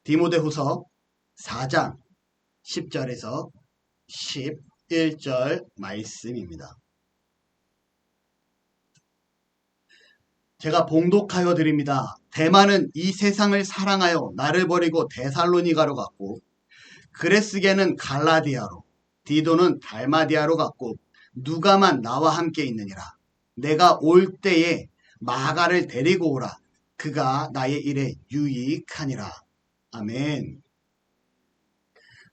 디모데후서 4장 10절에서 11절 말씀입니다. 제가 봉독하여 드립니다. 데마는 이 세상을 사랑하여 나를 버리고 데살로니가로 갔고, 그레스게는 갈라디아로, 디도는 달마디아로 갔고, 누가만 나와 함께 있느니라. 내가 올 때에 마가를 데리고 오라. 그가 나의 일에 유익하니라. 아멘.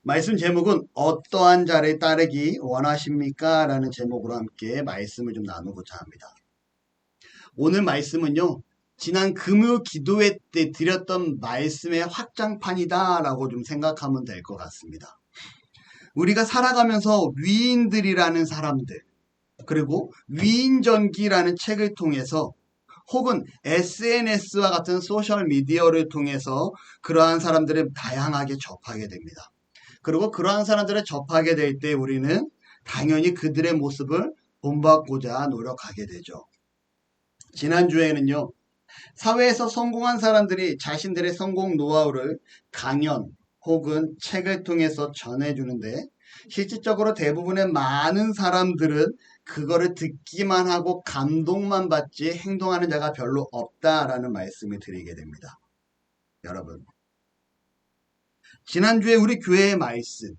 말씀 제목은 어떠한 자를 따르기 원하십니까? 라는 제목으로 함께 말씀을 좀 나누고자 합니다. 오늘 말씀은요, 지난 금요 기도회 때 드렸던 말씀의 확장판이다 라고 좀 생각하면 될 것 같습니다. 우리가 살아가면서 위인들이라는 사람들, 그리고 위인전기라는 책을 통해서 혹은 SNS와 같은 소셜미디어를 통해서 그러한 사람들을 다양하게 접하게 됩니다. 그리고 그러한 사람들을 접하게 될 때 우리는 당연히 그들의 모습을 본받고자 노력하게 되죠. 지난주에는요, 사회에서 성공한 사람들이 자신들의 성공 노하우를 강연 혹은 책을 통해서 전해주는데, 실질적으로 대부분의 많은 사람들은 그거를 듣기만 하고 감동만 받지 행동하는 자가 별로 없다라는 말씀을 드리게 됩니다. 여러분, 지난주에 우리 교회의 말씀,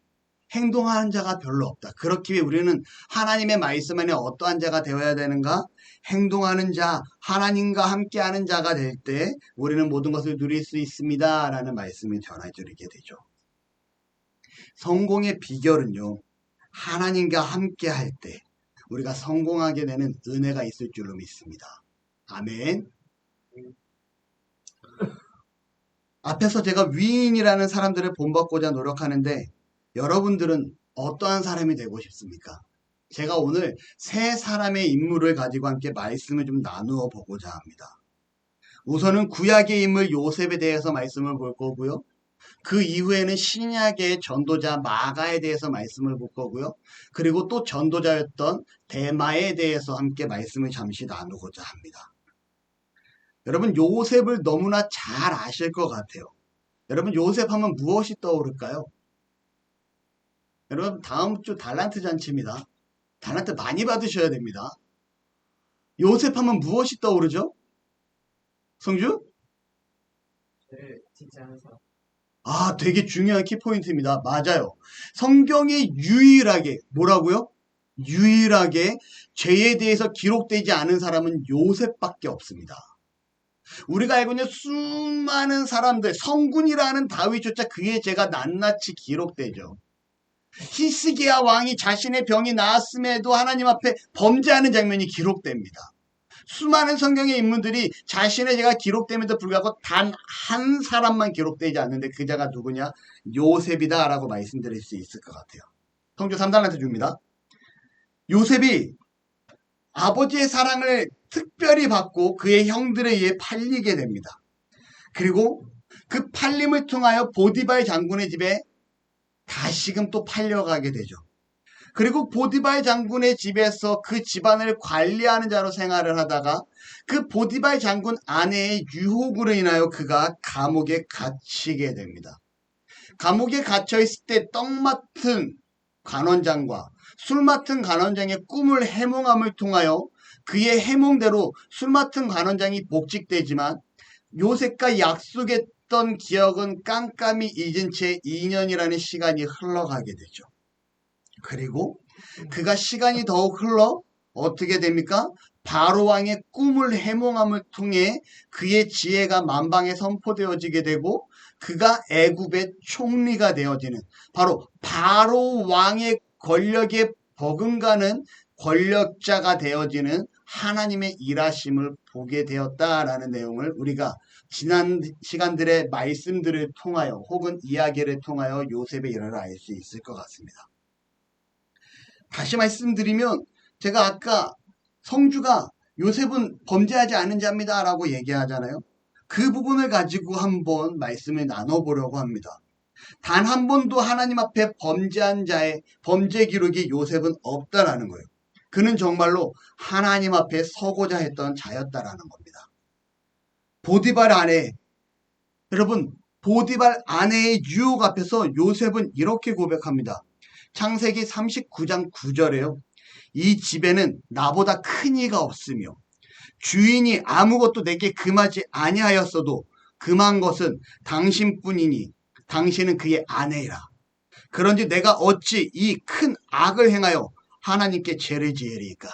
행동하는 자가 별로 없다. 그렇기에 우리는 하나님의 말씀 안에 어떠한 자가 되어야 되는가? 행동하는 자, 하나님과 함께하는 자가 될 때 우리는 모든 것을 누릴 수 있습니다. 라는 말씀을 전해드리게 되죠. 성공의 비결은요, 하나님과 함께할 때 우리가 성공하게 되는 은혜가 있을 줄로 믿습니다. 아멘. 앞에서 제가 위인이라는 사람들을 본받고자 노력하는데, 여러분들은 어떠한 사람이 되고 싶습니까? 제가 오늘 세 사람의 인물을 가지고 함께 말씀을 좀 나누어 보고자 합니다. 우선은 구약의 인물 요셉에 대해서 말씀을 볼 거고요. 그 이후에는 신약의 전도자 마가에 대해서 말씀을 볼 거고요. 그리고 또 전도자였던 데마에 대해서 함께 말씀을 잠시 나누고자 합니다. 여러분, 요셉을 너무나 잘 아실 것 같아요. 여러분, 요셉 하면 무엇이 떠오를까요? 여러분, 다음 주 달란트 잔치입니다. 달란트 많이 받으셔야 됩니다. 요셉 하면 무엇이 떠오르죠? 성주? 아, 되게 중요한 키포인트입니다. 맞아요. 성경에 유일하게, 뭐라고요? 유일하게 죄에 대해서 기록되지 않은 사람은 요셉밖에 없습니다. 우리가 알고 있는 수많은 사람들, 성군이라는 다윗조차 그의 죄가 낱낱이 기록되죠. 히스기야 왕이 자신의 병이 나았음에도 하나님 앞에 범죄하는 장면이 기록됩니다. 수많은 성경의 인물들이 자신의 죄가 기록됨에도 불구하고 단 한 사람만 기록되지 않는데 그 자가 누구냐? 요셉이다 라고 말씀드릴 수 있을 것 같아요. 성주 3달란트 줍니다. 요셉이 아버지의 사랑을 특별히 받고 그의 형들에 의해 팔리게 됩니다. 그리고 그 팔림을 통하여 보디발 장군의 집에 다시금 또 팔려가게 되죠. 그리고 보디발 장군의 집에서 그 집안을 관리하는 자로 생활을 하다가 그 보디발 장군 아내의 유혹으로 인하여 그가 감옥에 갇히게 됩니다. 감옥에 갇혀있을 때 떡 맡은 관원장과 술 맡은 관원장의 꿈을 해몽함을 통하여 그의 해몽대로 술 맡은 관원장이 복직되지만 요셉과 약속했던 기억은 깜깜이 잊은 채 2년이라는 시간이 흘러가게 되죠. 그리고 그가 시간이 더욱 흘러 어떻게 됩니까? 바로 왕의 꿈을 해몽함을 통해 그의 지혜가 만방에 선포되어지게 되고 그가 애굽의 총리가 되어지는 바로 바로 왕의 권력에 버금가는 권력자가 되어지는 하나님의 일하심을 보게 되었다라는 내용을 우리가 지난 시간들의 말씀들을 통하여 혹은 이야기를 통하여 요셉의 일화를 알 수 있을 것 같습니다. 다시 말씀드리면 제가 아까 성주가 요셉은 범죄하지 않은 자입니다 라고 얘기하잖아요. 그 부분을 가지고 한번 말씀을 나눠보려고 합니다. 단 한 번도 하나님 앞에 범죄한 자의 범죄 기록이 요셉은 없다라는 거예요. 그는 정말로 하나님 앞에 서고자 했던 자였다라는 겁니다. 보디발 아내, 여러분 보디발 아내의 유혹 앞에서 요셉은 이렇게 고백합니다. 창세기 39장 9절에요. 이 집에는 나보다 큰 이가 없으며 주인이 아무것도 내게 금하지 아니하였어도 금한 것은 당신뿐이니 당신은 그의 아내이라. 그런지 내가 어찌 이 큰 악을 행하여 하나님께 죄를 지으리까.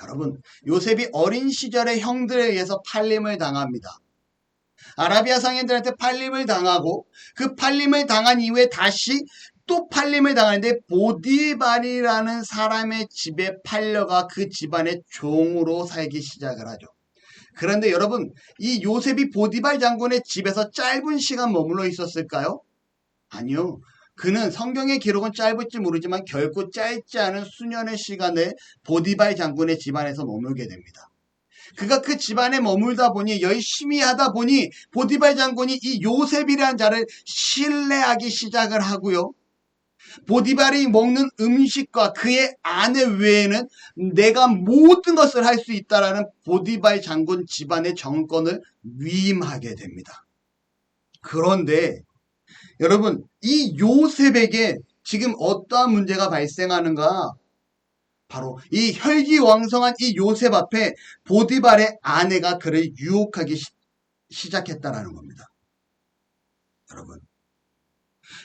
여러분, 요셉이 어린 시절에 형들에 의해서 팔림을 당합니다. 아라비아 상인들한테 팔림을 당하고 그 팔림을 당한 이후에 다시 또 팔림을 당하는데 보디발이라는 사람의 집에 팔려가 그 집안의 종으로 살기 시작을 하죠. 그런데 여러분, 이 요셉이 보디발 장군의 집에서 짧은 시간 머물러 있었을까요? 아니요. 그는 성경의 기록은 짧을지 모르지만 결코 짧지 않은 수년의 시간을 보디발 장군의 집안에서 머물게 됩니다. 그가 그 집안에 머물다 보니 열심히 하다 보니 보디발 장군이 이 요셉이라는 자를 신뢰하기 시작을 하고요. 보디발이 먹는 음식과 그의 아내 외에는 내가 모든 것을 할 수 있다라는 보디발 장군 집안의 정권을 위임하게 됩니다. 그런데 여러분, 이 요셉에게 지금 어떠한 문제가 발생하는가? 바로 이 혈기왕성한 이 요셉 앞에 보디발의 아내가 그를 유혹하기 시작했다라는 겁니다. 여러분,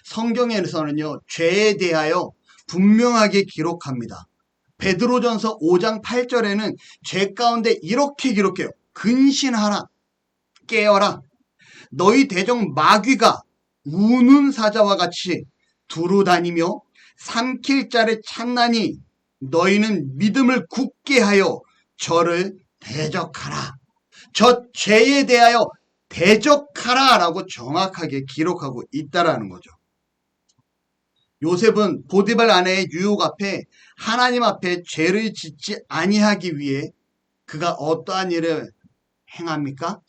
성경에서는요, 죄에 대하여 분명하게 기록합니다. 베드로전서 5장 8절에는 죄 가운데 이렇게 기록해요. 근신하라, 깨어라. 너희 대적 마귀가 우는 사자와 같이 두루 다니며 삼킬 자를 찾나니 너희는 믿음을 굳게 하여 저를 대적하라. 저 죄에 대하여 대적하라 라고 정확하게 기록하고 있다라는 거죠. 요셉은 보디발 아내의 유혹 앞에 하나님 앞에 죄를 짓지 아니하기 위해 그가 어떠한 일을 행합니까?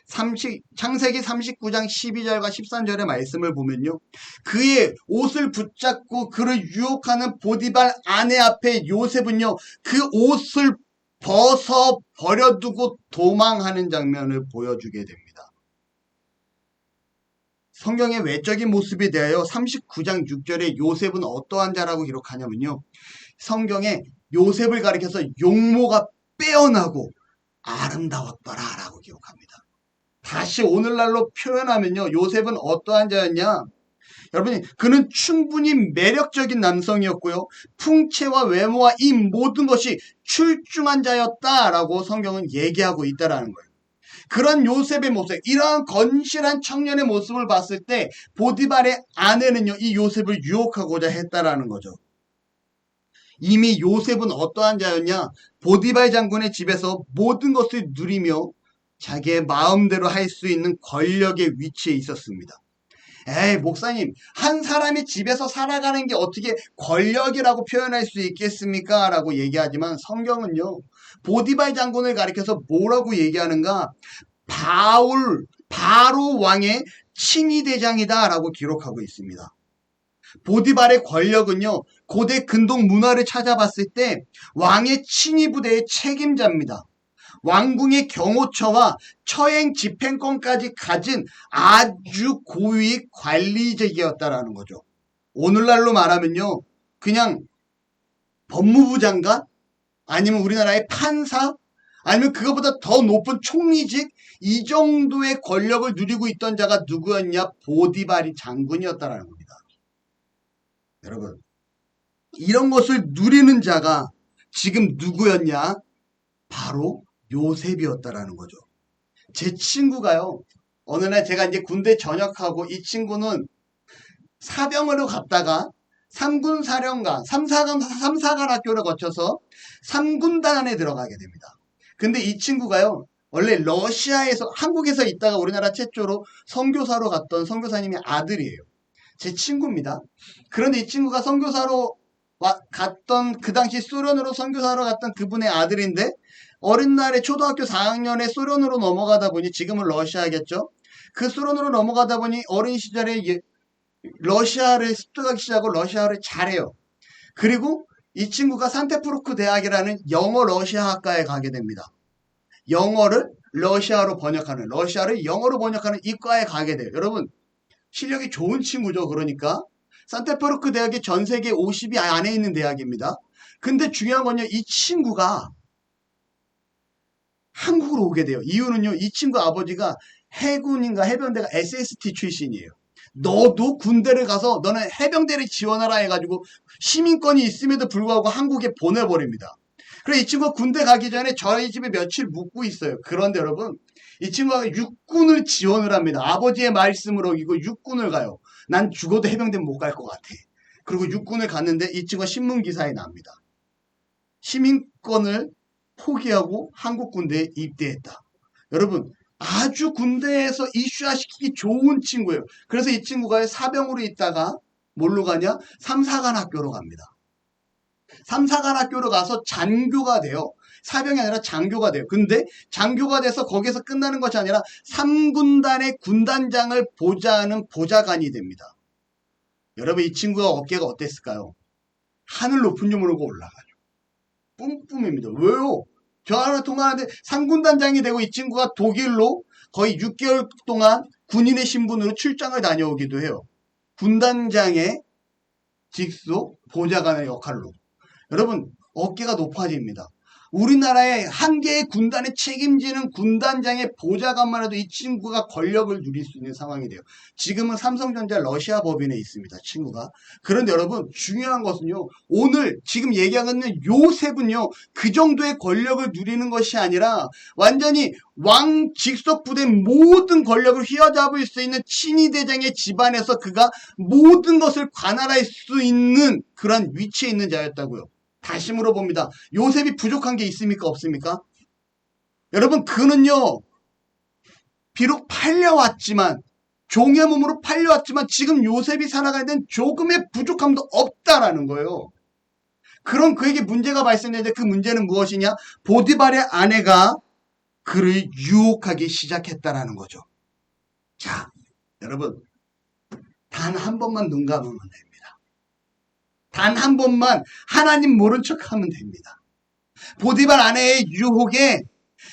창세기 39장 12절과 13절의 말씀을 보면요. 그의 옷을 붙잡고 그를 유혹하는 보디발 아내 앞에 요셉은요. 그 옷을 벗어 버려두고 도망하는 장면을 보여주게 됩니다. 성경의 외적인 모습에 대하여 39장 6절에 요셉은 어떠한 자라고 기록하냐면요. 성경에 요셉을 가리켜서 용모가 빼어나고 아름다웠더라 라고 기록합니다. 다시 오늘날로 표현하면요. 요셉은 어떠한 자였냐? 여러분, 그는 충분히 매력적인 남성이었고요. 풍채와 외모와 이 모든 것이 출중한 자였다라고 성경은 얘기하고 있다라는 거예요. 그런 요셉의 모습, 이러한 건실한 청년의 모습을 봤을 때 보디발의 아내는요, 이 요셉을 유혹하고자 했다라는 거죠. 이미 요셉은 어떠한 자였냐? 보디발 장군의 집에서 모든 것을 누리며 자기의 마음대로 할 수 있는 권력의 위치에 있었습니다. 에이, 목사님, 한 사람이 집에서 살아가는 게 어떻게 권력이라고 표현할 수 있겠습니까? 라고 얘기하지만 성경은요, 보디발 장군을 가리켜서 뭐라고 얘기하는가? 바로 왕의 친위대장이다 라고 기록하고 있습니다. 보디발의 권력은요, 고대 근동 문화를 찾아봤을 때 왕의 친위부대의 책임자입니다. 왕궁의 경호처와 처행 집행권까지 가진 아주 고위 관리직이었다라는 거죠. 오늘날로 말하면요, 그냥 법무부 장관, 아니면 우리나라의 판사, 아니면 그것보다 더 높은 총리직, 이 정도의 권력을 누리고 있던 자가 누구였냐? 보디발이 장군이었다라는 겁니다. 여러분, 이런 것을 누리는 자가 지금 누구였냐? 바로 요셉이었다라는 거죠. 제 친구가요, 어느 날 제가 이제 군대 전역하고 이 친구는 사병으로 갔다가 3군 사령관, 3사관 학교를 거쳐서 3군단에 들어가게 됩니다. 근데 이 친구가요, 원래 러시아에서, 한국에서 있다가 우리나라 최초로 선교사로 갔던 선교사님의 아들이에요. 제 친구입니다. 그런데 이 친구가 선교사로 갔던, 그 당시 소련으로 선교사로 갔던 그분의 아들인데, 어린 날에 초등학교 4학년에 소련으로 넘어가다 보니, 지금은 러시아겠죠? 그 소련으로 넘어가다 보니 어린 시절에 러시아를 습득하기 시작하고 러시아를 잘해요. 그리고 이 친구가 산테프루크 대학이라는 영어 러시아 학과에 가게 됩니다. 영어를 러시아로 번역하는, 러시아를 영어로 번역하는 이과에 가게 돼요. 여러분, 실력이 좋은 친구죠. 그러니까 산타페르크 대학이 전 세계 50위 안에 있는 대학입니다. 근데 중요한 건요, 이 친구가 한국으로 오게 돼요. 이유는요, 이 친구 아버지가 해군인가 해병대가 SST 출신이에요. 너도 군대를 가서 너는 해병대를 지원하라 해가지고 시민권이 있음에도 불구하고 한국에 보내버립니다. 그래서 이 친구가 군대 가기 전에 저희 집에 며칠 묵고 있어요. 그런데 여러분, 이 친구가 육군을 지원을 합니다. 아버지의 말씀으로 이거 육군을 가요. 난 죽어도 해병대 못 갈 것 같아. 그리고 육군을 갔는데 이 친구가 신문기사에 납니다. 시민권을 포기하고 한국 군대에 입대했다. 여러분, 아주 군대에서 이슈화시키기 좋은 친구예요. 그래서 이 친구가 사병으로 있다가 뭘로 가냐? 삼사관 학교로 갑니다. 삼사관 학교로 가서 장교가 돼요. 사병이 아니라 장교가 돼요. 근데 장교가 돼서 거기서 끝나는 것이 아니라 3군단의 군단장을 보좌하는 보좌관이 됩니다. 여러분, 이 친구가 어깨가 어땠을까요? 하늘 높은 줄 모르고 올라가죠. 뿜뿜입니다. 왜요? 전화를 통화하는데 3군단장이 되고 이 친구가 독일로 거의 6개월 동안 군인의 신분으로 출장을 다녀오기도 해요. 군단장의 직속 보좌관의 역할로. 여러분, 어깨가 높아집니다. 우리나라의 한 개의 군단에 책임지는 군단장의 보좌관만 해도 이 친구가 권력을 누릴 수 있는 상황이 돼요. 지금은 삼성전자 러시아 법인에 있습니다. 친구가. 그런데 여러분, 중요한 것은요. 오늘 지금 얘기하는 요셉은요. 그 정도의 권력을 누리는 것이 아니라 완전히 왕 직속 부대 모든 권력을 휘어잡을 수 있는 친위대장의 집안에서 그가 모든 것을 관할할 수 있는 그런 위치에 있는 자였다고요. 다시 물어봅니다. 요셉이 부족한 게 있습니까? 없습니까? 여러분, 그는요, 비록 팔려왔지만, 종의 몸으로 팔려왔지만, 지금 요셉이 살아가야 되는 조금의 부족함도 없다라는 거예요. 그런 그에게 문제가 발생되는데 그 문제는 무엇이냐? 보디발의 아내가 그를 유혹하기 시작했다라는 거죠. 자, 여러분, 단 한 번만 눈 감으면 됩니다. 단 한 번만 하나님 모른 척 하면 됩니다. 보디발 아내의 유혹에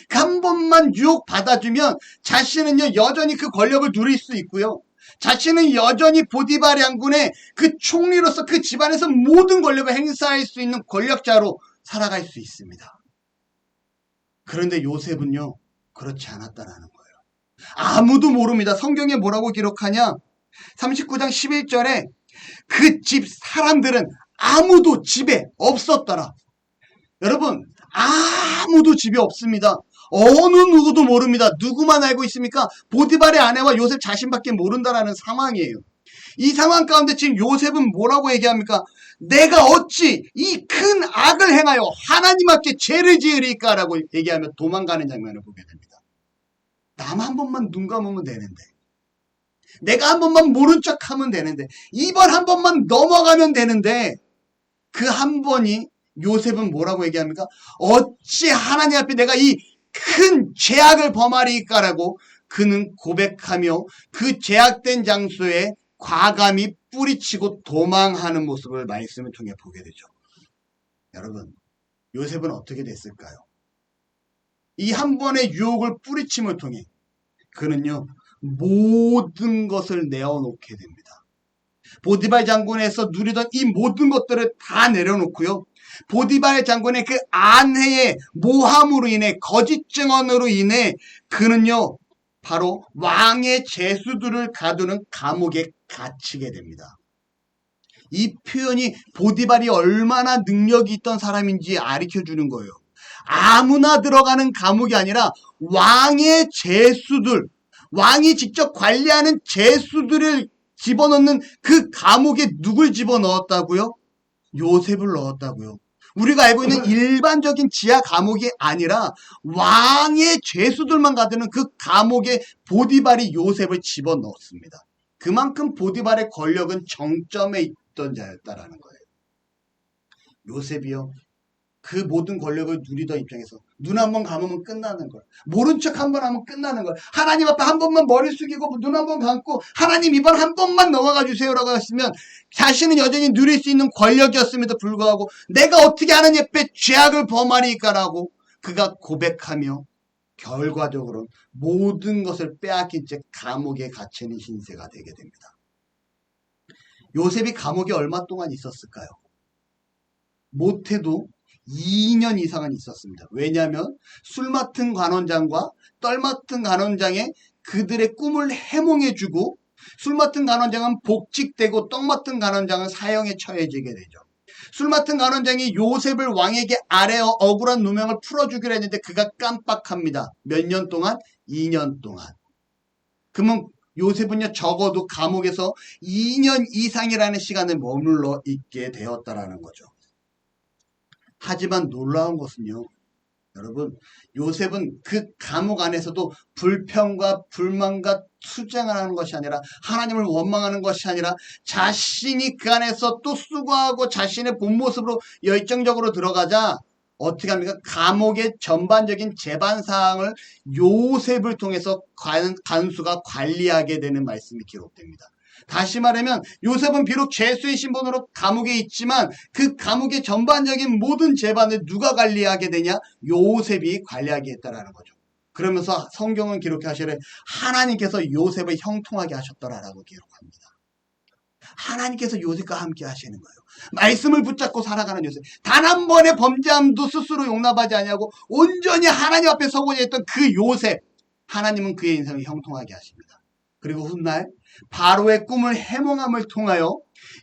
한 번만 유혹 받아주면 자신은요 여전히 그 권력을 누릴 수 있고요. 자신은 여전히 보디발 양군의 그 총리로서 그 집안에서 모든 권력을 행사할 수 있는 권력자로 살아갈 수 있습니다. 그런데 요셉은요 그렇지 않았다라는 거예요. 아무도 모릅니다. 성경에 뭐라고 기록하냐? 39장 11절에 그 집 사람들은 아무도 집에 없었더라. 여러분, 아무도 집에 없습니다. 어느 누구도 모릅니다. 누구만 알고 있습니까? 보디발의 아내와 요셉 자신밖에 모른다라는 상황이에요. 이 상황 가운데 지금 요셉은 뭐라고 얘기합니까? 내가 어찌 이 큰 악을 행하여 하나님 앞에 죄를 지으리까라고 얘기하며 도망가는 장면을 보게 됩니다. 남 한 번만 눈 감으면 되는데, 내가 한 번만 모른 척 하면 되는데, 이번 한 번만 넘어가면 되는데, 그 한 번이 요셉은 뭐라고 얘기합니까? 어찌 하나님 앞에 내가 이 큰 죄악을 범하리까라고 그는 고백하며 그 죄악된 장소에 과감히 뿌리치고 도망하는 모습을 말씀을 통해 보게 되죠. 여러분, 요셉은 어떻게 됐을까요? 이 한 번의 유혹을 뿌리침을 통해 그는요 모든 것을 내어놓게 됩니다. 보디발 장군에서 누리던 이 모든 것들을 다 내려놓고요. 보디발 장군의 그 아내의 모함으로 인해 거짓 증언으로 인해 그는요 바로 왕의 죄수들을 가두는 감옥에 갇히게 됩니다. 이 표현이 보디발이 얼마나 능력이 있던 사람인지 가르쳐주는 거예요. 아무나 들어가는 감옥이 아니라 왕의 죄수들, 왕이 직접 관리하는 죄수들을 집어넣는 그 감옥에 누굴 집어넣었다고요? 요셉을 넣었다고요. 우리가 알고 있는 일반적인 지하 감옥이 아니라 왕의 죄수들만 가두는 그 감옥에 보디발이 요셉을 집어넣었습니다. 그만큼 보디발의 권력은 정점에 있던 자였다라는 거예요. 요셉이요. 그 모든 권력을 누리던 입장에서 눈 한 번 감으면 끝나는 걸, 모른 척 한 번 하면 끝나는 걸, 하나님 앞에 한 번만 머리 숙이고 눈 한 번 감고 하나님 이번 한 번만 넘어가 주세요라고 했으면 자신은 여전히 누릴 수 있는 권력이었음에도 불구하고 내가 어떻게 하나님 앞에 죄악을 범하리까라고 그가 고백하며 결과적으로 모든 것을 빼앗긴 채 감옥에 갇히는 신세가 되게 됩니다. 요셉이 감옥에 얼마 동안 있었을까요? 못해도 2년 이상은 있었습니다. 왜냐하면 술 맡은 관원장과 떨 맡은 관원장의 그들의 꿈을 해몽해주고, 술 맡은 관원장은 복직되고 떡 맡은 관원장은 사형에 처해지게 되죠. 술 맡은 관원장이 요셉을 왕에게 아뢰어 억울한 누명을 풀어주기로 했는데 그가 깜빡합니다. 몇 년 동안? 2년 동안. 그러면 요셉은요, 적어도 감옥에서 2년 이상이라는 시간을 머물러 있게 되었다라는 거죠. 하지만 놀라운 것은요, 여러분, 요셉은 그 감옥 안에서도 불평과 불만과 투쟁을 하는 것이 아니라, 하나님을 원망하는 것이 아니라, 자신이 그 안에서 또 수고하고 자신의 본 모습으로 열정적으로 들어가자 어떻게 합니까? 감옥의 전반적인 재반 사항을 요셉을 통해서 간수가 관리하게 되는 말씀이 기록됩니다. 다시 말하면 요셉은 비록 죄수의 신분으로 감옥에 있지만 그 감옥의 전반적인 모든 재반을 누가 관리하게 되냐? 요셉이 관리하게 했다라는 거죠. 그러면서 성경은 기록하시되 하나님께서 요셉을 형통하게 하셨더라라고 기록합니다. 하나님께서 요셉과 함께 하시는 거예요. 말씀을 붙잡고 살아가는 요셉. 단 한 번의 범죄함도 스스로 용납하지 아니하고 온전히 하나님 앞에 서고자 했던 그 요셉. 하나님은 그의 인생을 형통하게 하십니다. 그리고 훗날 바로의 꿈을 해몽함을 통하여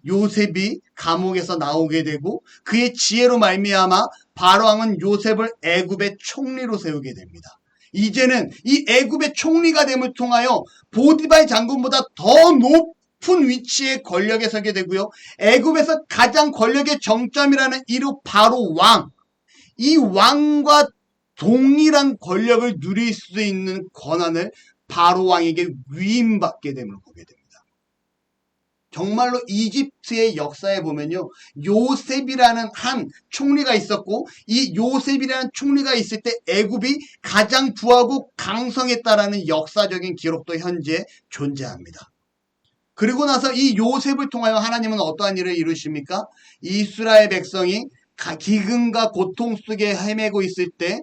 요셉이 감옥에서 나오게 되고 그의 지혜로 말미암아 바로왕은 요셉을 애굽의 총리로 세우게 됩니다. 이제는 이 애굽의 총리가 됨을 통하여 보디발 장군보다 더 높은 위치의 권력에 서게 되고요. 애굽에서 가장 권력의 정점이라는 이루 바로 왕. 이 왕과 동일한 권력을 누릴 수 있는 권한을 바로 왕에게 위임받게 됨을 보게 됩니다. 정말로 이집트의 역사에 보면요, 요셉이라는 한 총리가 있었고 이 요셉이라는 총리가 있을 때 애굽이 가장 부하고 강성했다라는 역사적인 기록도 현재 존재합니다. 그리고 나서 이 요셉을 통하여 하나님은 어떠한 일을 이루십니까? 이스라엘 백성이 기근과 고통 속에 헤매고 있을 때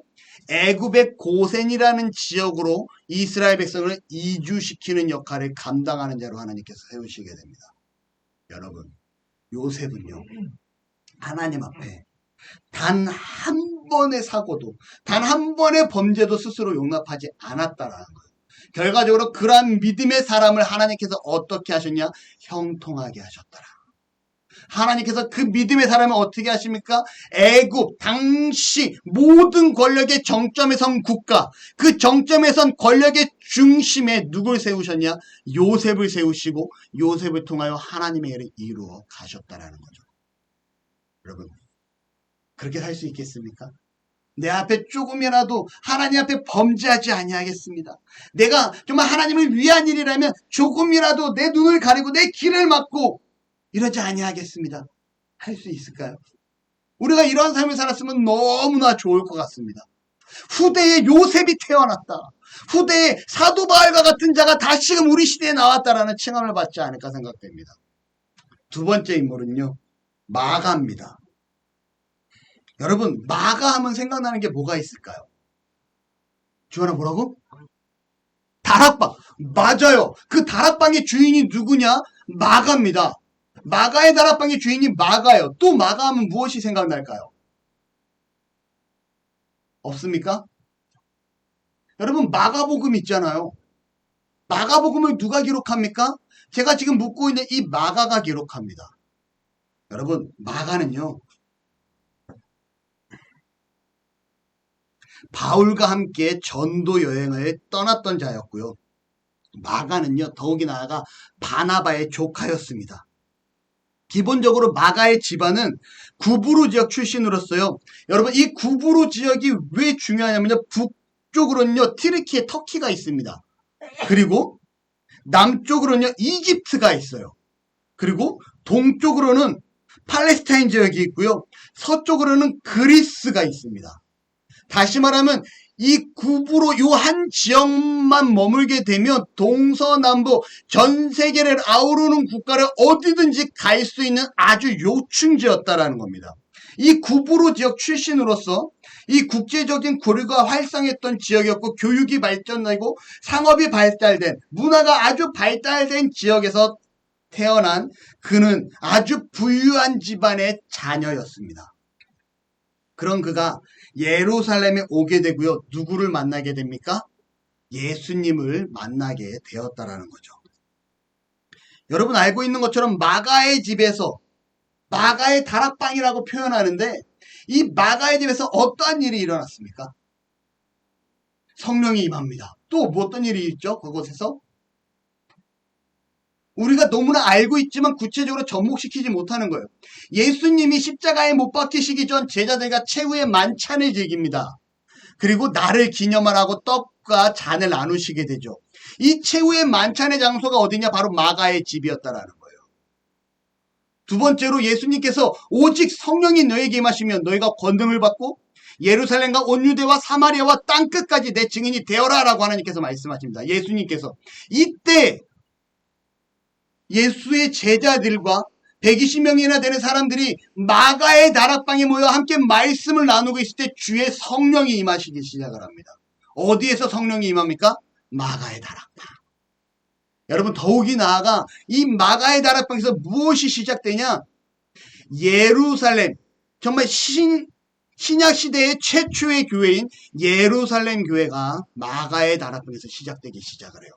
애굽의 고센이라는 지역으로 이스라엘 백성을 이주시키는 역할을 감당하는 자로 하나님께서 세우시게 됩니다. 여러분, 요셉은요, 하나님 앞에 단 한 번의 사고도, 단 한 번의 범죄도 스스로 용납하지 않았다라는 거예요. 결과적으로 그러한 믿음의 사람을 하나님께서 어떻게 하셨냐? 형통하게 하셨더라. 하나님께서 그 믿음의 사람을 어떻게 하십니까? 애굽 당시 모든 권력의 정점에 선 국가, 그 정점에 선 권력의 중심에 누굴 세우셨냐? 요셉을 세우시고 요셉을 통하여 하나님의 일을 이루어 가셨다라는 거죠. 여러분, 그렇게 살 수 있겠습니까? 내 앞에 조금이라도 하나님 앞에 범죄하지 아니하겠습니다. 내가 정말 하나님을 위한 일이라면 조금이라도 내 눈을 가리고 내 길을 막고 이러지 아니하겠습니다. 할 수 있을까요? 우리가 이런 삶을 살았으면 너무나 좋을 것 같습니다. 후대에 요셉이 태어났다. 후대에 사도 바울과 같은 자가 다시금 우리 시대에 나왔다라는 칭함을 받지 않을까 생각됩니다. 두 번째 인물은요, 마가입니다. 여러분, 마가 하면 생각나는 게 뭐가 있을까요? 주원아, 뭐라고? 다락방. 맞아요. 그 다락방의 주인이 누구냐? 마가입니다. 마가의 다락방의 주인이 마가예요. 또 마가 하면 무엇이 생각날까요? 없습니까? 여러분, 마가복음 있잖아요. 마가복음을 누가 기록합니까? 제가 지금 묻고 있는 이 마가가 기록합니다. 여러분, 마가는요, 바울과 함께 전도 여행을 떠났던 자였고요. 마가는요, 더욱이 나아가 바나바의 조카였습니다. 기본적으로 마가의 집안은 구브로 지역 출신으로서요. 여러분, 이 구브로 지역이 왜 중요하냐면요, 북쪽으로는요, 튀르키예 터키가 있습니다. 그리고 남쪽으로는요, 이집트가 있어요. 그리고 동쪽으로는 팔레스타인 지역이 있고요. 서쪽으로는 그리스가 있습니다. 다시 말하면 이 구브로 요 한 지역만 머물게 되면 동서남북 전 세계를 아우르는 국가를 어디든지 갈 수 있는 아주 요충지였다라는 겁니다. 이 구브로 지역 출신으로서 이 국제적인 고리가 활성했던 지역이었고 교육이 발전되고 상업이 발달된 문화가 아주 발달된 지역에서 태어난 그는 아주 부유한 집안의 자녀였습니다. 그런 그가 예루살렘에 오게 되고요. 누구를 만나게 됩니까? 예수님을 만나게 되었다라는 거죠. 여러분 알고 있는 것처럼 마가의 집에서 마가의 다락방이라고 표현하는데 이 마가의 집에서 어떠한 일이 일어났습니까? 성령이 임합니다. 또 뭐 어떤 일이 있죠? 그곳에서? 우리가 너무나 알고 있지만 구체적으로 접목시키지 못하는 거예요. 예수님이 십자가에 못 박히시기 전 제자들과 최후의 만찬을 즐깁니다. 그리고 나를 기념하라고 떡과 잔을 나누시게 되죠. 이 최후의 만찬의 장소가 어디냐? 바로 마가의 집이었다라는 거예요. 두 번째로 예수님께서 오직 성령이 너에게 임하시면 너희가 권능을 받고 예루살렘과 온 유대와 사마리아와 땅끝까지 내 증인이 되어라 라고 하나님께서 말씀하십니다. 예수님께서 이때 예수의 제자들과 120명이나 되는 사람들이 마가의 다락방에 모여 함께 말씀을 나누고 있을 때 주의 성령이 임하시기 시작을 합니다. 어디에서 성령이 임합니까? 마가의 다락방. 여러분 더욱이 나아가 이 마가의 다락방에서 무엇이 시작되냐? 예루살렘, 정말 신약 시대의 최초의 교회인 예루살렘 교회가 마가의 다락방에서 시작되기 시작을 해요.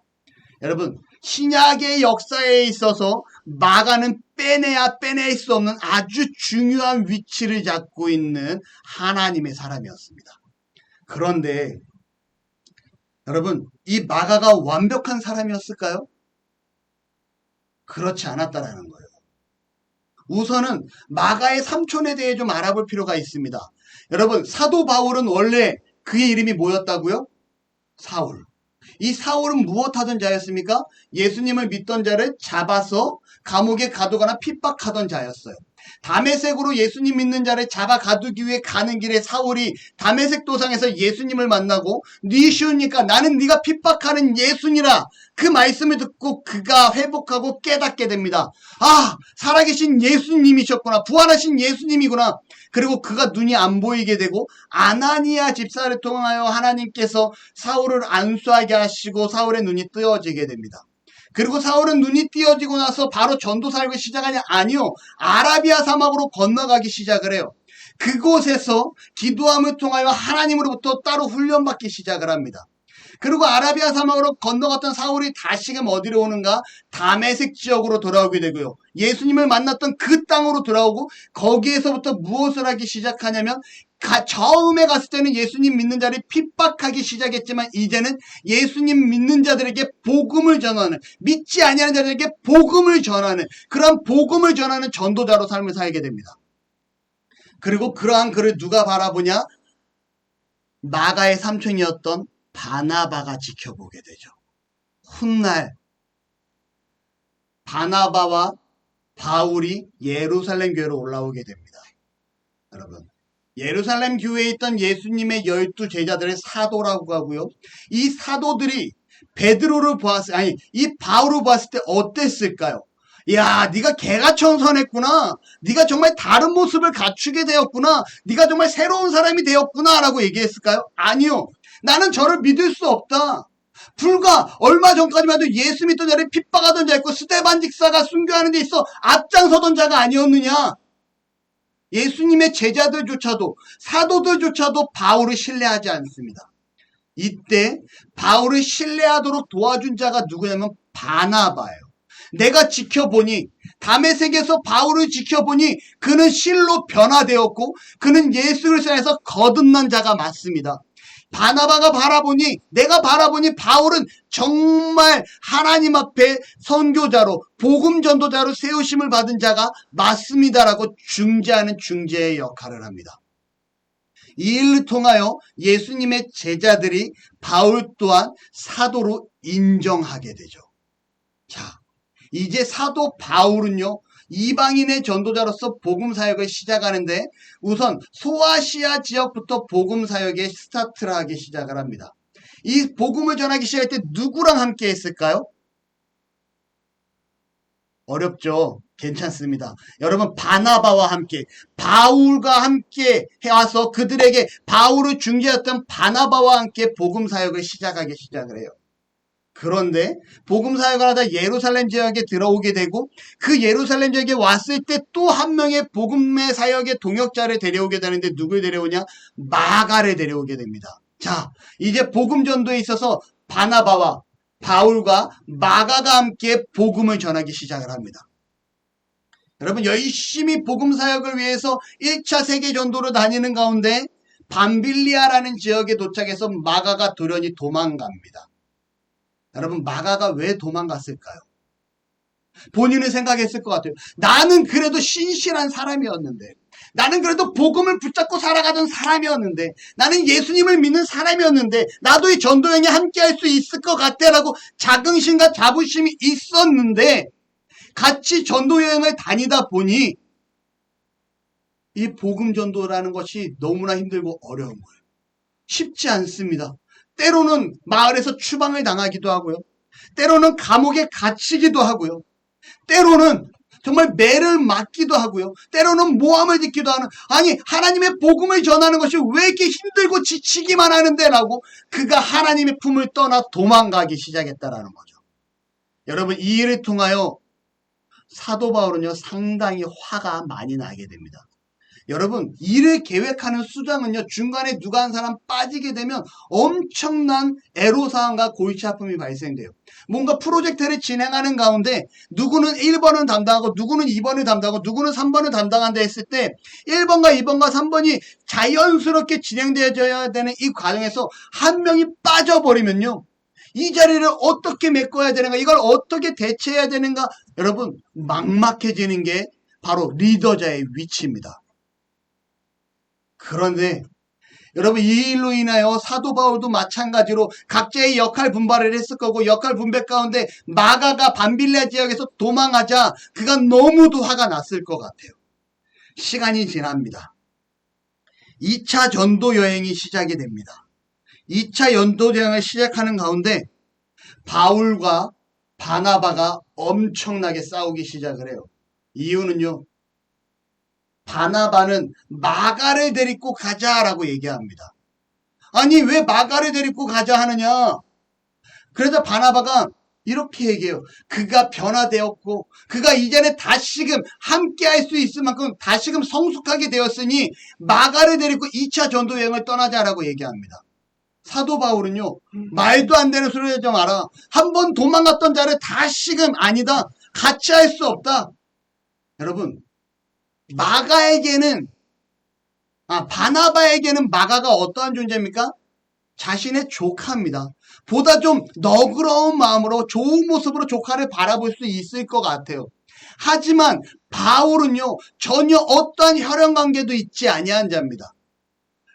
여러분 신약의 역사에 있어서 마가는 빼내야 빼낼 수 없는 아주 중요한 위치를 잡고 있는 하나님의 사람이었습니다. 그런데 여러분 이 마가가 완벽한 사람이었을까요? 그렇지 않았다라는 거예요. 우선은 마가의 삼촌에 대해 좀 알아볼 필요가 있습니다. 여러분 사도 바울은 원래 그의 이름이 뭐였다고요? 사울. 이 사울은 무엇하던 자였습니까? 예수님을 믿던 자를 잡아서 감옥에 가두거나 핍박하던 자였어요. 다메섹으로 예수님 믿는 자를 잡아 가두기 위해 가는 길에 사울이 다메섹 도상에서 예수님을 만나고 네 시우니까 나는 네가 핍박하는 예수니라 그 말씀을 듣고 그가 회복하고 깨닫게 됩니다. 아, 살아계신 예수님이셨구나. 부활하신 예수님이구나. 그리고 그가 눈이 안 보이게 되고 아나니아 집사를 통하여 하나님께서 사울을 안수하게 하시고 사울의 눈이 뜨어지게 됩니다. 그리고 사울은 눈이 띄어지고 나서 바로 전도 사역을 시작하냐? 아니요. 아라비아 사막으로 건너가기 시작을 해요. 그곳에서 기도함을 통하여 하나님으로부터 따로 훈련받기 시작을 합니다. 그리고 아라비아 사막으로 건너갔던 사울이 다시금 어디로 오는가? 다메섹 지역으로 돌아오게 되고요. 예수님을 만났던 그 땅으로 돌아오고 거기에서부터 무엇을 하기 시작하냐면 처음에 갔을 때는 예수님 믿는 자를 핍박하기 시작했지만 이제는 예수님 믿는 자들에게 복음을 전하는, 믿지 아니하는 자들에게 복음을 전하는 그런 복음을 전하는 전도자로 삶을 살게 됩니다. 그리고 그러한 그를 누가 바라보냐? 마가의 삼촌이었던 바나바가 지켜보게 되죠. 훗날 바나바와 바울이 예루살렘 교회로 올라오게 됩니다. 여러분 예루살렘 교회에 있던 예수님의 12 제자들을 사도라고 하고요. 이 사도들이 베드로를 이 바울을 보았을 때 어땠을까요? 야, 네가 개가천선했구나. 네가 정말 다른 모습을 갖추게 되었구나. 네가 정말 새로운 사람이 되었구나 라고 얘기했을까요? 아니요. 나는 저를 믿을 수 없다. 불과 얼마 전까지만 해도 예수 믿던 자를 핍박하던 자였고 스데반 집사가 순교하는 데 있어 앞장서던 자가 아니었느냐. 예수님의 제자들조차도 사도들조차도 바울을 신뢰하지 않습니다. 이때 바울을 신뢰하도록 도와준 자가 누구냐면 바나바예요. 내가 지켜보니 다메섹에서 바울을 지켜보니 그는 실로 변화되었고 그는 예수 그리스도 안에서 거듭난 자가 맞습니다. 바나바가 내가 바라보니 바울은 정말 하나님 앞에 선교자로 복음 전도자로 세우심을 받은 자가 맞습니다라고 중재하는 중재의 역할을 합니다. 이 일을 통하여 예수님의 제자들이 바울 또한 사도로 인정하게 되죠. 자, 이제 사도 바울은요, 이방인의 전도자로서 복음 사역을 시작하는데 우선 소아시아 지역부터 복음 사역에 스타트를 하기 시작을 합니다. 이 복음을 전하기 시작할 때 누구랑 함께 했을까요? 어렵죠? 괜찮습니다. 여러분, 바나바와 함께, 바울과 함께 해와서 그들에게 바울을 중재했던 바나바와 함께 복음 사역을 시작하기 시작을 해요. 그런데 복음 사역을 하다 예루살렘 지역에 들어오게 되고 그 예루살렘 지역에 왔을 때 또 한 명의 복음의 사역의 동역자를 데려오게 되는데 누굴 데려오냐? 마가를 데려오게 됩니다. 자, 이제 복음 전도에 있어서 바나바와 바울과 마가가 함께 복음을 전하기 시작을 합니다. 여러분, 열심히 복음 사역을 위해서 1차 세계 전도로 다니는 가운데 밤빌리아라는 지역에 도착해서 마가가 돌연히 도망갑니다. 여러분, 마가가 왜 도망갔을까요? 본인은 생각했을 것 같아요. 나는 그래도 신실한 사람이었는데, 나는 그래도 복음을 붙잡고 살아가던 사람이었는데, 나는 예수님을 믿는 사람이었는데, 나도 이 전도여행에 함께 할 수 있을 것 같아라고 자긍심과 자부심이 있었는데, 같이 전도여행을 다니다 보니 이 복음 전도라는 것이 너무나 힘들고 어려운 거예요. 쉽지 않습니다. 때로는 마을에서 추방을 당하기도 하고요. 때로는 감옥에 갇히기도 하고요. 때로는 정말 매를 맞기도 하고요. 때로는 모함을 듣기도 하는, 아니 하나님의 복음을 전하는 것이 왜 이렇게 힘들고 지치기만 하는데 라고 그가 하나님의 품을 떠나 도망가기 시작했다라는 거죠. 여러분, 이 일을 통하여 사도 바울은요 상당히 화가 많이 나게 됩니다. 여러분, 일을 계획하는 수장은요 중간에 누가 한 사람 빠지게 되면 엄청난 애로사항과 골치 아픔이 발생돼요. 뭔가 프로젝트를 진행하는 가운데 누구는 1번을 담당하고 누구는 2번을 담당하고 누구는 3번을 담당한다 했을 때 1번과 2번과 3번이 자연스럽게 진행되어야 되는 이 과정에서 한 명이 빠져버리면요 이 자리를 어떻게 메꿔야 되는가, 이걸 어떻게 대체해야 되는가, 여러분 막막해지는 게 바로 리더자의 위치입니다. 그런데 여러분, 이 일로 인하여 사도 바울도 마찬가지로 각자의 역할 분발을 했을 거고, 역할 분배 가운데 마가가 밤빌리아 지역에서 도망하자 그가 너무도 화가 났을 것 같아요. 시간이 지납니다. 2차 전도 여행이 시작이 됩니다. 2차 전도 여행을 시작하는 가운데 바울과 바나바가 엄청나게 싸우기 시작을 해요. 이유는요, 바나바는 마가를 데리고 가자라고 얘기합니다. 아니, 왜 마가를 데리고 가자 하느냐? 그래서 바나바가 이렇게 얘기해요. 그가 변화되었고 그가 이제는 다시금 함께 할 수 있을 만큼 다시금 성숙하게 되었으니 마가를 데리고 2차 전도 여행을 떠나자라고 얘기합니다. 사도 바울은요, 말도 안 되는 소리 하지 마라. 한번 도망갔던 자를 다시금 아니다. 같이 할 수 없다. 여러분, 바나바에게는 마가가 어떠한 존재입니까? 자신의 조카입니다. 보다 좀 너그러운 마음으로 좋은 모습으로 조카를 바라볼 수 있을 것 같아요. 하지만 바울은요 전혀 어떠한 혈연관계도 있지 아니한 자입니다.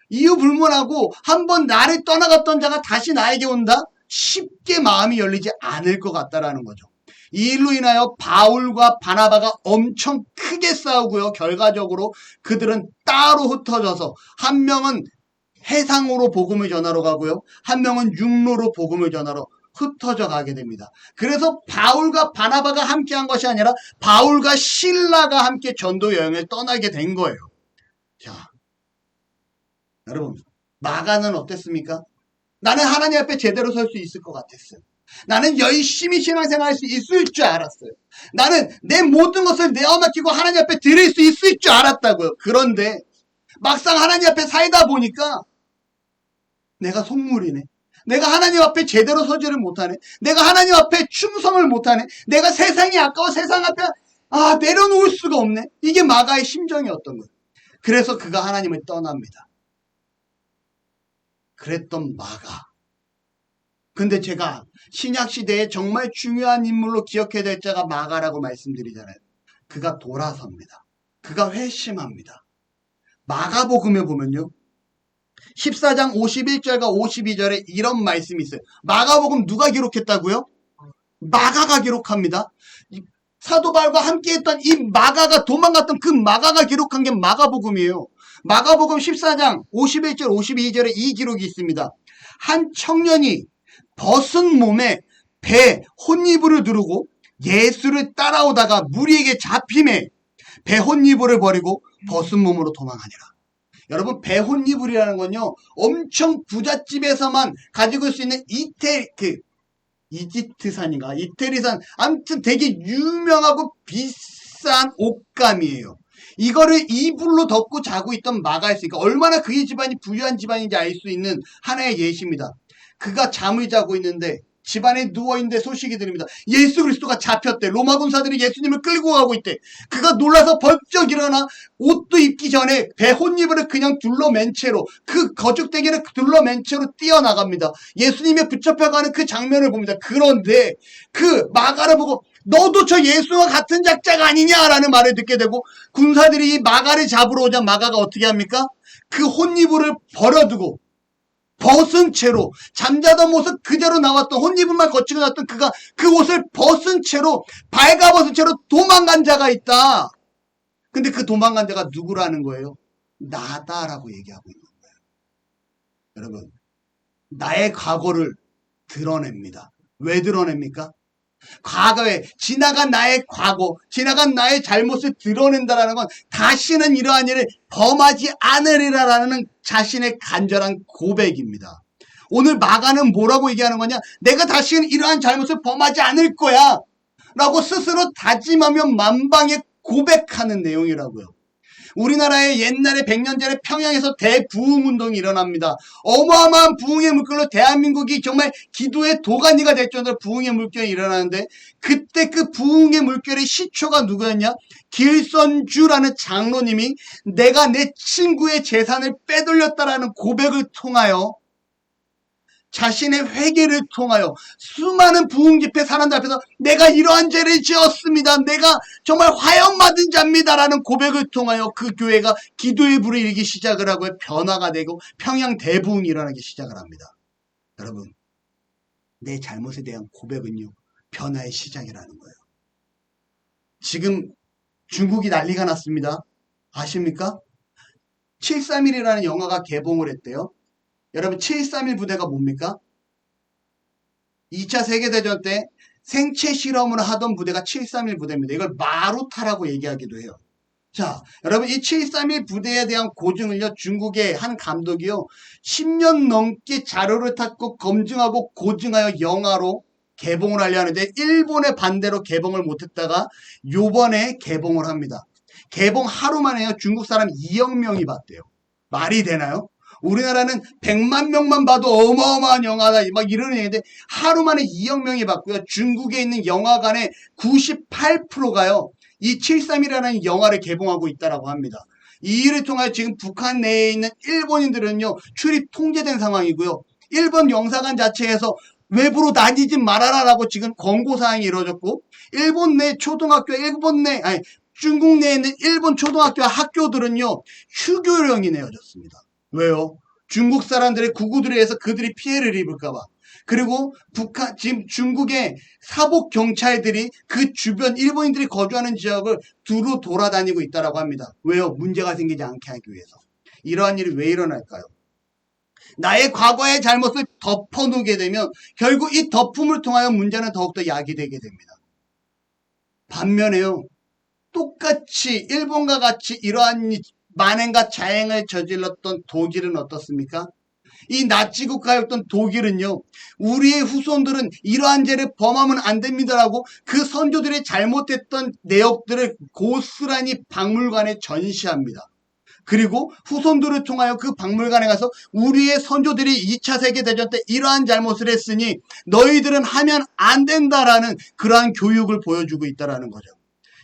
이유 불문하고 한번 나를 떠나갔던 자가 다시 나에게 온다? 쉽게 마음이 열리지 않을 것 같다라는 거죠. 이 일로 인하여 바울과 바나바가 엄청 크게 싸우고요. 결과적으로 그들은 따로 흩어져서 한 명은 해상으로 복음을 전하러 가고요. 한 명은 육로로 복음을 전하러 흩어져 가게 됩니다. 그래서 바울과 바나바가 함께한 것이 아니라 바울과 실라가 함께 전도 여행을 떠나게 된 거예요. 자, 여러분, 마가는 어땠습니까? 나는 하나님 앞에 제대로 설 수 있을 것 같았어요. 나는 열심히 신앙생활할 수 있을 줄 알았어요. 나는 내 모든 것을 내어맡기고 하나님 앞에 드릴 수 있을 줄 알았다고요. 그런데 막상 하나님 앞에 살다 보니까 내가 속물이네. 내가 하나님 앞에 제대로 서지를 못하네. 내가 하나님 앞에 충성을 못하네. 내가 세상이 아까워 세상 앞에 내려놓을 수가 없네. 이게 마가의 심정이었던 거예요. 그래서 그가 하나님을 떠납니다. 그랬던 마가. 근데 제가 신약시대에 정말 중요한 인물로 기억해야 될 자가 마가라고 말씀드리잖아요. 그가 돌아섭니다. 그가 회심합니다. 마가복음에 보면요, 14장 51절과 52절에 이런 말씀이 있어요. 마가복음 누가 기록했다고요? 마가가 기록합니다. 사도 바울과 함께했던 이 마가가 도망갔던 그 마가가 기록한 게 마가복음이에요. 마가복음 14장 51절 52절에 이 기록이 있습니다. 한 청년이 벗은 몸에 배 혼이불을 두르고 예수를 따라오다가 무리에게 잡힘에 배혼이불을 버리고 벗은 몸으로 도망하니라. 여러분, 배혼이불이라는 건요, 엄청 부잣집에서만 가지고 올 수 있는 이집트산인가? 이태리산, 아무튼 되게 유명하고 비싼 옷감이에요. 이거를 이불로 덮고 자고 있던 마가였으니까 얼마나 그의 집안이 부유한 집안인지 알 수 있는 하나의 예시입니다. 그가 잠을 자고 있는데 집안에 누워있는데 소식이 들립니다. 예수 그리스도가 잡혔대. 로마 군사들이 예수님을 끌고 가고 있대. 그가 놀라서 벌쩍 일어나 옷도 입기 전에 배혼이불을 그냥 둘러맨 채로, 그 거죽대기를 둘러맨 채로 뛰어나갑니다. 예수님의 붙잡혀가는 그 장면을 봅니다. 그런데 그 마가를 보고 너도 저 예수와 같은 작자가 아니냐라는 말을 듣게 되고, 군사들이 이 마가를 잡으러 오자 마가가 어떻게 합니까? 그 혼이불을 버려두고 벗은 채로, 잠자던 모습 그대로 나왔던, 혼이불만 거치고 나왔던 그가 그 옷을 벗은 채로, 발가벗은 채로 도망간 자가 있다. 근데 그 도망간 자가 누구라는 거예요? 나다라고 얘기하고 있는 거예요. 여러분, 나의 과거를 드러냅니다. 왜 드러냅니까? 과거에 지나간 나의 과거, 지나간 나의 잘못을 드러낸다라는 건 다시는 이러한 일을 범하지 않으리라라는 자신의 간절한 고백입니다. 오늘 마가는 뭐라고 얘기하는 거냐? 내가 다시는 이러한 잘못을 범하지 않을 거야 라고 스스로 다짐하며 만방에 고백하는 내용이라고요. 우리나라에 옛날에 100년 전에 평양에서 대부흥운동이 일어납니다. 어마어마한 부흥의 물결로 대한민국이 정말 기도의 도가니가 될 정도로 부흥의 물결이 일어나는데, 그때 그 부흥의 물결의 시초가 누구였냐? 길선주라는 장로님이 내가 내 친구의 재산을 빼돌렸다라는 고백을 통하여, 자신의 회개를 통하여 수많은 부흥집회 사람들 앞에서 내가 이러한 죄를 지었습니다. 내가 정말 화염맞은 자입니다라는 고백을 통하여 그 교회가 기도의 불을 일기 시작을 하고 변화가 되고 평양 대부흥이 일어나기 시작을 합니다. 여러분, 내 잘못에 대한 고백은요, 변화의 시작이라는 거예요. 지금 중국이 난리가 났습니다. 아십니까? 731이라는 영화가 개봉을 했대요. 여러분, 731 부대가 뭡니까? 2차 세계대전 때 생체 실험을 하던 부대가 731 부대입니다. 이걸 마루타라고 얘기하기도 해요. 자, 여러분, 이 731 부대에 대한 고증을요, 중국의 한 감독이요, 10년 넘게 자료를 찾고 검증하고 고증하여 영화로 개봉을 하려 하는데, 일본의 반대로 개봉을 못했다가 요번에 개봉을 합니다. 개봉 하루 만에요, 중국 사람 2억 명이 봤대요. 말이 되나요? 우리나라는 100만 명만 봐도 어마어마한 영화다 막 이러는 얘기인데, 하루 만에 2억 명이 봤고요. 중국에 있는 영화관의 98%가요 이 731이라는 영화를 개봉하고 있다라고 합니다. 이 일을 통하여 지금 북한 내에 있는 일본인들은요, 출입 통제된 상황이고요. 일본 영사관 자체에서 외부로 나뉘지 말아라라고 지금 권고사항이 이루어졌고, 일본 내 초등학교, 중국 내에 있는 일본 초등학교와 학교들은요, 휴교령이 내어졌습니다. 왜요? 중국 사람들의 구구들에 의해서 그들이 피해를 입을까봐. 그리고 지금 중국의 사복 경찰들이 그 주변 일본인들이 거주하는 지역을 두루 돌아다니고 있다라고 합니다. 왜요? 문제가 생기지 않게 하기 위해서. 이러한 일이 왜 일어날까요? 나의 과거의 잘못을 덮어놓게 되면 결국 이 덮음을 통하여 문제는 더욱더 야기되게 됩니다. 반면에요, 똑같이 일본과 같이 이러한 만행과 자행을 저질렀던 독일은 어떻습니까? 이 나치 국가였던 독일은요, 우리의 후손들은 이러한 죄를 범하면 안 됩니다라고 그 선조들이 잘못했던 내역들을 고스란히 박물관에 전시합니다. 그리고 후손들을 통하여 그 박물관에 가서 우리의 선조들이 2차 세계대전 때 이러한 잘못을 했으니 너희들은 하면 안 된다라는 그러한 교육을 보여주고 있다라는 거죠.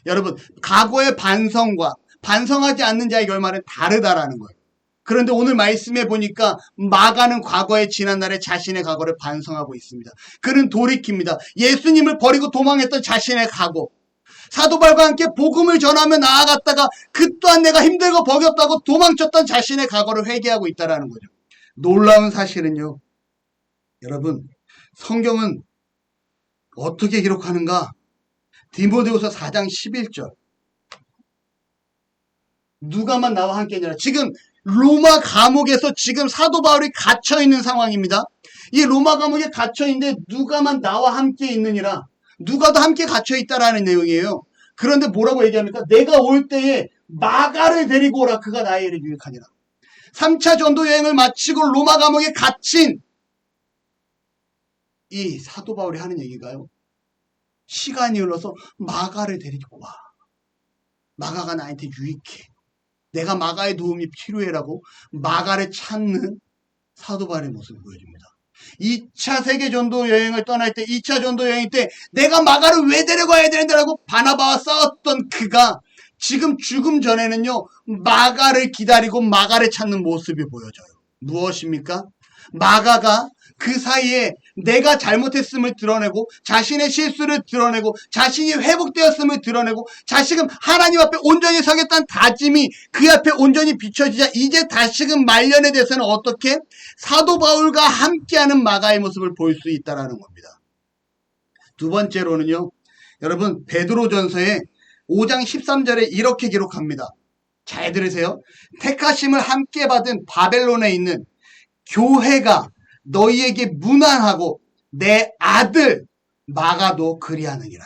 여러분, 과거의 반성과 반성하지 않는 자의 결말은 다르다라는 거예요. 그런데 오늘 말씀해 보니까 마가는 과거의 지난날에 자신의 과거를 반성하고 있습니다. 그는 돌이킵니다. 예수님을 버리고 도망했던 자신의 과거. 사도 바울과 함께 복음을 전하며 나아갔다가 그 또한 내가 힘들고 버겁다고 도망쳤던 자신의 과거를 회개하고 있다는 거죠. 놀라운 사실은요, 여러분, 성경은 어떻게 기록하는가? 디모데후서 4장 11절. 누가만 나와 함께 있느라. 지금 로마 감옥에서 지금 사도 바울이 갇혀 있는 상황입니다. 이 로마 감옥에 갇혀 있는데 누가만 나와 함께 있느니라. 누가도 함께 갇혀 있다라는 내용이에요. 그런데 뭐라고 얘기합니까? 내가 올 때에 마가를 데리고 오라. 그가 나의 일을 유익하니라. 3차 전도 여행을 마치고 로마 감옥에 갇힌 이 사도 바울이 하는 얘기가요. 시간이 흘러서 마가를 데리고 와. 마가가 나한테 유익해. 내가 마가의 도움이 필요해라고 마가를 찾는 사도 바울의 모습을 보여줍니다. 2차 세계 전도 여행을 떠날 때, 2차 전도 여행 때 내가 마가를 왜 데려가야 되는데라고 바나바와 싸웠던 그가 지금 죽음 전에는요, 마가를 기다리고 마가를 찾는 모습이 보여져요. 무엇입니까? 마가가 그 사이에 내가 잘못했음을 드러내고 자신의 실수를 드러내고 자신이 회복되었음을 드러내고 자식은 하나님 앞에 온전히 서겠다는 다짐이 그 앞에 온전히 비춰지자 이제 다시금 말년에 대해서는 어떻게 사도 바울과 함께하는 마가의 모습을 볼 수 있다는 겁니다. 두 번째로는요, 여러분 베드로전서에 5장 13절에 이렇게 기록합니다. 잘 들으세요. 택하심을 함께 받은 바벨론에 있는 교회가 너희에게 문안하고 내 아들 마가도 그리하느니라.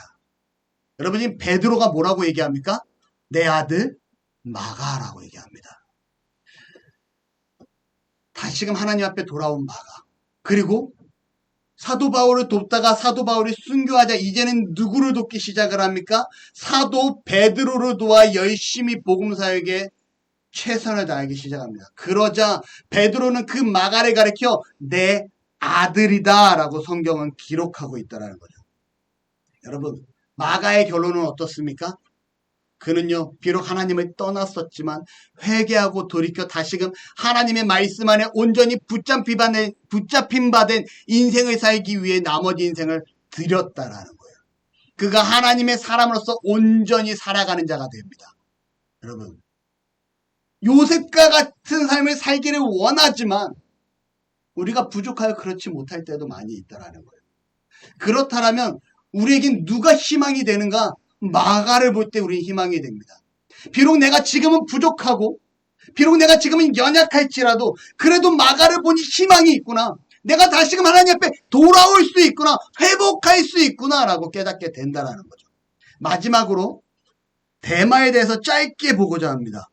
여러분 지금 베드로가 뭐라고 얘기합니까? 내 아들 마가라고 얘기합니다. 다시금 하나님 앞에 돌아온 마가. 그리고 사도 바울을 돕다가 사도 바울이 순교하자 이제는 누구를 돕기 시작을 합니까? 사도 베드로를 도와 열심히 복음 사역에 최선을 다하기 시작합니다. 그러자 베드로는 그 마가를 가리켜 내 아들이다 라고 성경은 기록하고 있다는 거죠. 여러분 마가의 결론은 어떻습니까? 그는요 비록 하나님을 떠났었지만 회개하고 돌이켜 다시금 하나님의 말씀 안에 온전히 붙잡힌 바 된 인생을 살기 위해 나머지 인생을 드렸다라는 거예요. 그가 하나님의 사람으로서 온전히 살아가는 자가 됩니다. 여러분 요셉과 같은 삶을 살기를 원하지만 우리가 부족하여 그렇지 못할 때도 많이 있다라는 거예요. 그렇다면 우리에겐 누가 희망이 되는가? 마가를 볼 때 우리는 희망이 됩니다. 비록 내가 지금은 부족하고 비록 내가 지금은 연약할지라도 그래도 마가를 보니 희망이 있구나. 내가 다시금 하나님 앞에 돌아올 수 있구나. 회복할 수 있구나 라고 깨닫게 된다는 거죠. 마지막으로 데마에 대해서 짧게 보고자 합니다.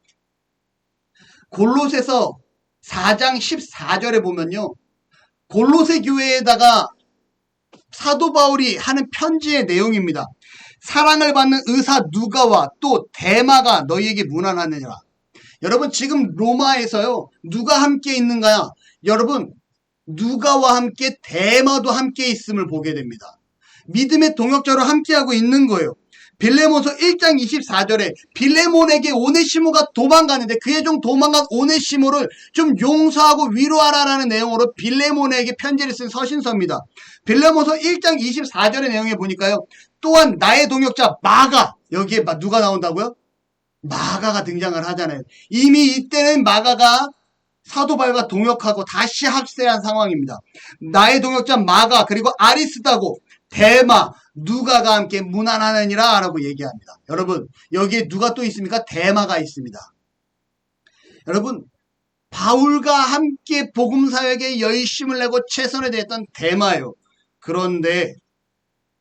골로새서 4장 14절에 보면요. 골로새 교회에다가 사도 바울이 하는 편지의 내용입니다. 사랑을 받는 의사 누가와 또 데마가 너희에게 문안하느니라. 여러분 지금 로마에서요. 누가 함께 있는가요? 여러분 누가와 함께 데마도 함께 있음을 보게 됩니다. 믿음의 동역자로 함께하고 있는 거예요. 빌레몬서 1장 24절에 빌레몬에게 오네시모가 도망가는데 그의 종 도망간 오네시모를 좀 용서하고 위로하라라는 내용으로 빌레몬에게 편지를 쓴 서신서입니다. 빌레몬서 1장 24절의 내용에 보니까요. 또한 나의 동역자 마가, 여기에 누가 나온다고요? 마가가 등장을 하잖아요. 이미 이때는 마가가 사도 바울과 동역하고 다시 합세한 상황입니다. 나의 동역자 마가 그리고 아리스다고 데마, 누가가 함께 문안하느니라 라고 얘기합니다. 여러분 여기에 누가 또 있습니까? 데마가 있습니다. 여러분 바울과 함께 복음사역에 열심을 내고 최선을 다했던 데마예요. 그런데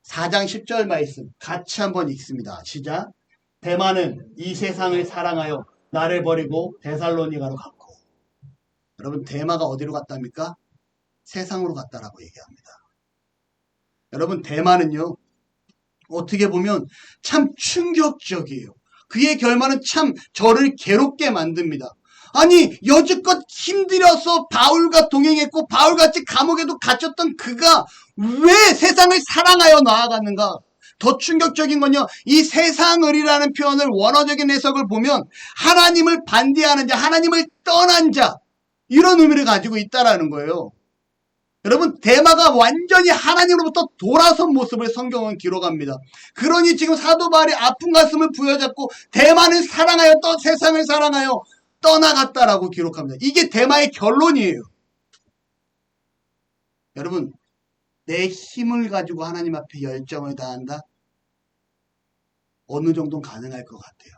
4장 10절 말씀 같이 한번 읽습니다. 시작. 데마는 이 세상을 사랑하여 나를 버리고 데살로니가로 갔고. 여러분 데마가 어디로 갔답니까? 세상으로 갔다라고 얘기합니다. 여러분 데마는요 어떻게 보면 참 충격적이에요. 그의 결말은 참 저를 괴롭게 만듭니다. 아니 여지껏 힘들어서 바울과 동행했고 바울같이 감옥에도 갇혔던 그가 왜 세상을 사랑하여 나아갔는가? 더 충격적인 건요. 이 세상을이라는 표현을 원어적인 해석을 보면 하나님을 반대하는 자, 하나님을 떠난 자 이런 의미를 가지고 있다라는 거예요. 여러분 데마가 완전히 하나님으로부터 돌아선 모습을 성경은 기록합니다. 그러니 지금 사도 바울이 아픈 가슴을 부여잡고 데마는 사랑하여 세상을 사랑하여 떠나갔다라고 기록합니다. 이게 데마의 결론이에요. 여러분 내 힘을 가지고 하나님 앞에 열정을 다한다? 어느 정도는 가능할 것 같아요.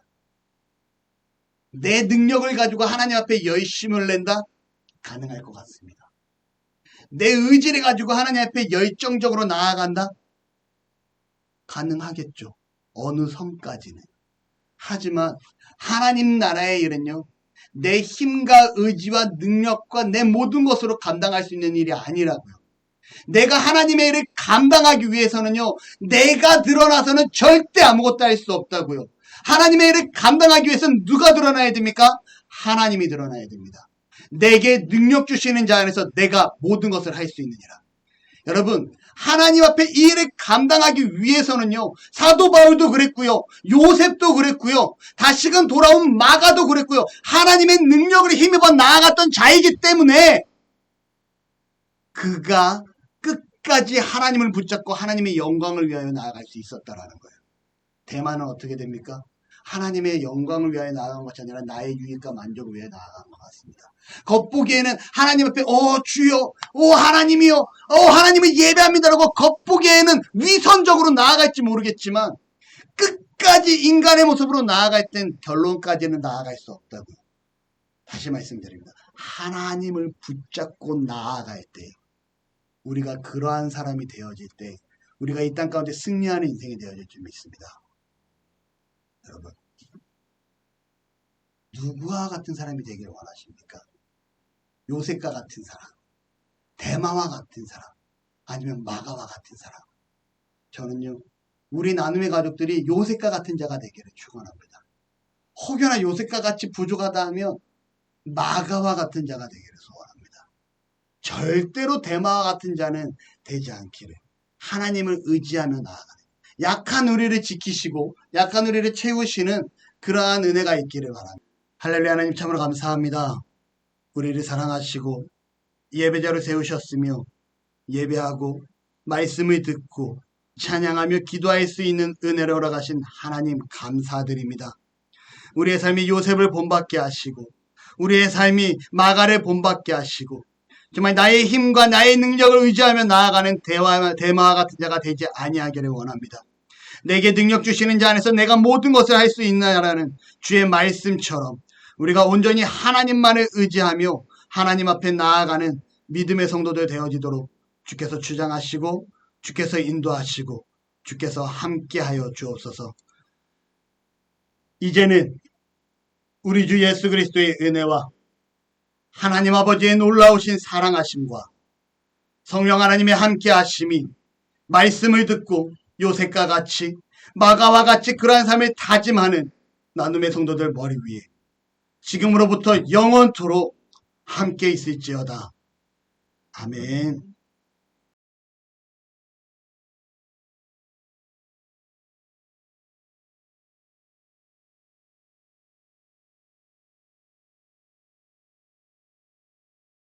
내 능력을 가지고 하나님 앞에 열심을 낸다? 가능할 것 같습니다. 내 의지를 가지고 하나님 앞에 열정적으로 나아간다? 가능하겠죠. 어느 선까지는. 하지만 하나님 나라의 일은요, 내 힘과 의지와 능력과 내 모든 것으로 감당할 수 있는 일이 아니라고요. 내가 하나님의 일을 감당하기 위해서는요, 내가 드러나서는 절대 아무것도 할 수 없다고요. 하나님의 일을 감당하기 위해서는 누가 드러나야 됩니까? 하나님이 드러나야 됩니다. 내게 능력 주시는 자 안에서 내가 모든 것을 할 수 있느니라. 여러분, 하나님 앞에 이 일을 감당하기 위해서는요, 사도 바울도 그랬고요, 요셉도 그랬고요, 다시금 돌아온 마가도 그랬고요, 하나님의 능력을 힘입어 나아갔던 자이기 때문에 그가 끝까지 하나님을 붙잡고 하나님의 영광을 위하여 나아갈 수 있었다라는 거예요. 대만은 어떻게 됩니까? 하나님의 영광을 위하여 나아간 것이 아니라 나의 유익과 만족을 위해 나아간 것 같습니다. 겉보기에는 하나님 앞에 주여, 하나님이요, 하나님을 예배합니다라고 겉보기에는 위선적으로 나아갈지 모르겠지만 끝까지 인간의 모습으로 나아갈 땐 결론까지는 나아갈 수 없다고요. 다시 말씀드립니다. 하나님을 붙잡고 나아갈 때, 우리가 그러한 사람이 되어질 때 우리가 이 땅 가운데 승리하는 인생이 되어질 줄 믿습니다. 여러분, 누구와 같은 사람이 되기를 원하십니까? 요셉과 같은 사람, 대마와 같은 사람, 아니면 마가와 같은 사람. 저는요, 우리 나눔의 가족들이 요셉과 같은 자가 되기를 축원합니다. 혹여나 요셉과 같이 부족하다 하면 마가와 같은 자가 되기를 소원합니다. 절대로 대마와 같은 자는 되지 않기를, 하나님을 의지하며 나아가는, 약한 우리를 지키시고 약한 우리를 채우시는 그러한 은혜가 있기를 바랍니다. 할렐루야. 하나님 참으로 감사합니다. 우리를 사랑하시고 예배자로 세우셨으며 예배하고 말씀을 듣고 찬양하며 기도할 수 있는 은혜를 허락하신 하나님 감사드립니다. 우리의 삶이 요셉을 본받게 하시고 우리의 삶이 마가를 본받게 하시고 정말 나의 힘과 나의 능력을 의지하며 나아가는 대마와 같은 자가 되지 아니하기를 원합니다. 내게 능력 주시는 자 안에서 내가 모든 것을 할 수 있나라는 주의 말씀처럼 우리가 온전히 하나님만을 의지하며 하나님 앞에 나아가는 믿음의 성도들 되어지도록 주께서 주장하시고 주께서 인도하시고 주께서 함께하여 주옵소서. 이제는 우리 주 예수 그리스도의 은혜와 하나님 아버지의 놀라우신 사랑하심과 성령 하나님의 함께하심이 말씀을 듣고 요셉과 같이 마가와 같이 그러한 삶을 다짐하는 나눔의 성도들 머리 위에 지금으로부터 영원토록 함께 있을지어다. 아멘.